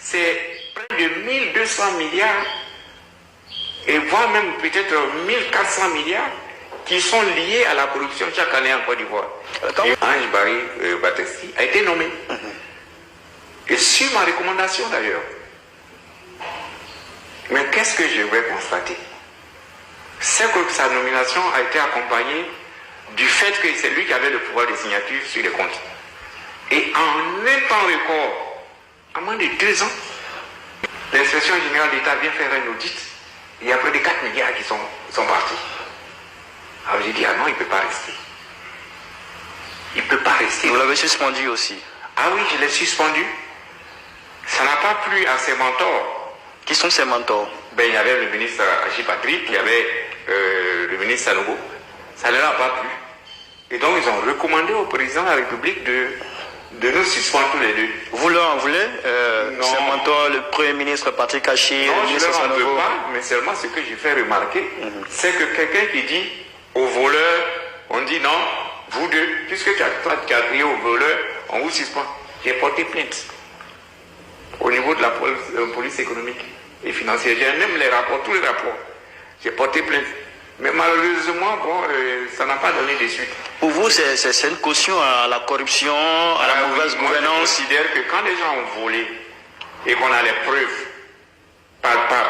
c'est près de 1200 milliards, et voire même peut-être 1400 milliards, qui sont liés à la corruption chaque année en Côte d'Ivoire. Et Ange Barry Batesti a été nommé. Et sur ma recommandation d'ailleurs. Mais qu'est-ce que je vais constater? C'est que sa nomination a été accompagnée du fait que c'est lui qui avait le pouvoir de signature sur les comptes. Et en un temps record, en moins de 2 ans, l'inspection générale d'État vient faire un audit. Il y a près de 4 milliards qui sont partis. Alors j'ai dit, ah non, il ne peut pas rester. Il ne peut pas rester. Vous l'avez suspendu aussi? Ah oui, je l'ai suspendu. Ça n'a pas plu à ses mentors. Qui sont ses mentors? Ben, il y avait le ministre Hachi Patrick, il y avait le ministre Sanogo. Ça ne leur a pas plu. Et donc ils ont recommandé au président de la République de nous suspendre tous les deux. Vous leur en voulez ses mentors, le Premier ministre Patrick Hachi, non, le ministre Sanogo? Non, je ne leur en veux Sanogo. pas, mais seulement ce que j'ai fait remarquer, c'est que quelqu'un qui dit aux voleurs, on dit non, vous deux, puisque tu as crié aux voleurs, on vous suspend. J'ai porté plainte au niveau de la police économique et financière. J'ai même les rapports, tous les rapports. J'ai porté plainte. Mais malheureusement, bon, ça n'a pas donné de suite. Pour vous, c'est une caution à la corruption, à la mauvaise gouvernance? Je considère que quand les gens ont volé et qu'on a les preuves palpables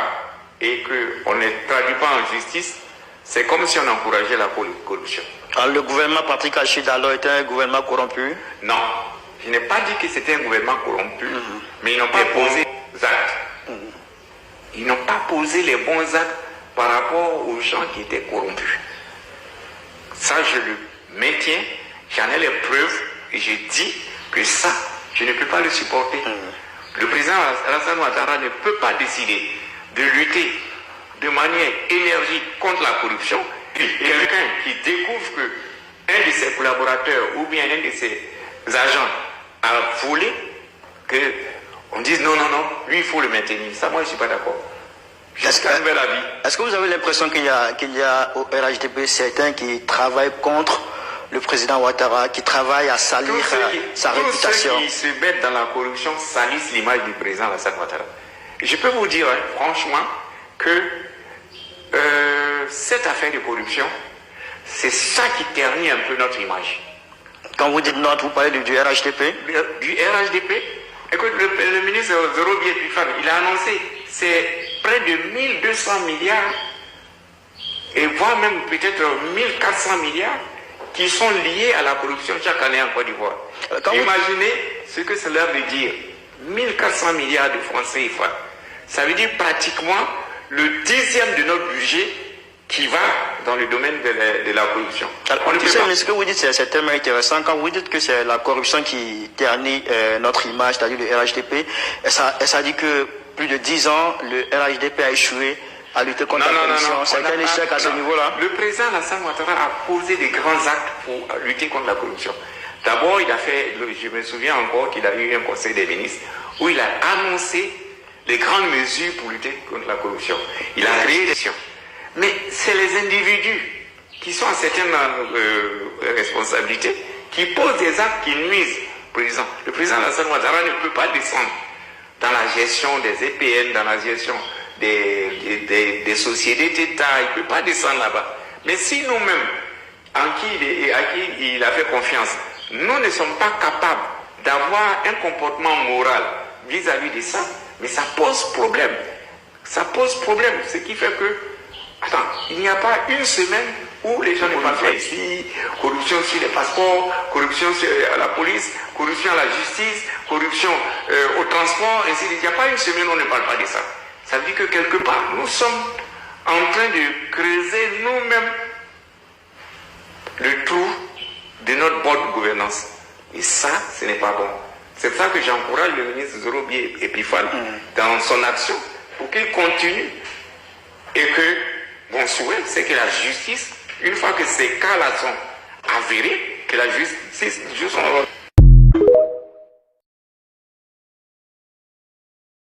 et qu'on ne les traduit pas en justice, c'est comme si on encourageait la corruption. Alors le gouvernement Patrick Hachi d'alors était un gouvernement corrompu? Non, je n'ai pas dit que c'était un gouvernement corrompu, mais ils n'ont pas posé les actes. Ils n'ont pas posé les bons actes par rapport aux gens qui étaient corrompus. Ça, je le maintiens, j'en ai les preuves, et j'ai dit que ça, je ne peux pas le supporter. Le président Alassane Ouattara ne peut pas décider de lutter de manière énergique contre la corruption, et quelqu'un qui découvre que un de ses collaborateurs ou bien un de ses agents a volé, qu'on dise non, lui il faut le maintenir. Ça, moi je ne suis pas d'accord. Est-ce que vous avez l'impression qu'il y a au RHDP certains qui travaillent contre le président Ouattara, qui travaillent à salir sa réputation? Tous ceux qui se mettent dans la corruption salissent l'image du président Alassane Ouattara. Je peux vous dire, franchement, que cette affaire de corruption, c'est ça qui ternit un peu notre image. Quand vous dites notre, vous parlez du RHDP? Du RHDP. Écoute, le ministre Zorobier Epifan, il a annoncé, c'est près de 1200 milliards, et voire même peut-être 1400 milliards, qui sont liés à la corruption chaque année en Côte d'Ivoire. Imaginez ce que cela veut dire. 1400 milliards de francs CFA. Ça veut dire pratiquement le 10e de notre budget qui va dans le domaine de la corruption. Mais ce que vous dites, c'est tellement intéressant. Quand vous dites que c'est la corruption qui ternit notre image, c'est-à-dire le RHDP, ça dit que plus de 10 ans, le RHDP a échoué à lutter contre la corruption. C'est un échec à ce niveau-là. Le président Alassane Ouattara a posé des grands actes pour lutter contre la corruption. D'abord, il a fait, je me souviens encore qu'il a eu un conseil des ministres où il a annoncé les grandes mesures pour lutter contre la corruption. Il a créé des actions. Mais c'est les individus qui sont à certaines responsabilités qui posent des actes qui nuisent au président. Le président Alassane Ouattara ne peut pas descendre dans la gestion des EPN, dans la gestion des sociétés d'État, il ne peut pas descendre là-bas. Mais si nous-mêmes, à qui il a fait confiance, nous ne sommes pas capables d'avoir un comportement moral vis-à-vis de ça, mais ça pose problème. Ça pose problème, ce qui fait que, attends, il n'y a pas une semaine où les gens ne parlent pas ici, corruption sur les passeports, corruption sur la police, corruption à la justice, corruption au transport, ainsi de suite. Il n'y a pas une semaine où on ne parle pas de ça. Ça veut dire que quelque part, nous sommes en train de creuser nous-mêmes le trou de notre bonne gouvernance. Et ça, ce n'est pas bon. C'est pour ça que j'encourage le ministre Zorobier Epifan dans son action pour qu'il continue et que mon souhait, c'est que la justice, une fois que ces cas-là sont avérés, que la justice joue son rôle.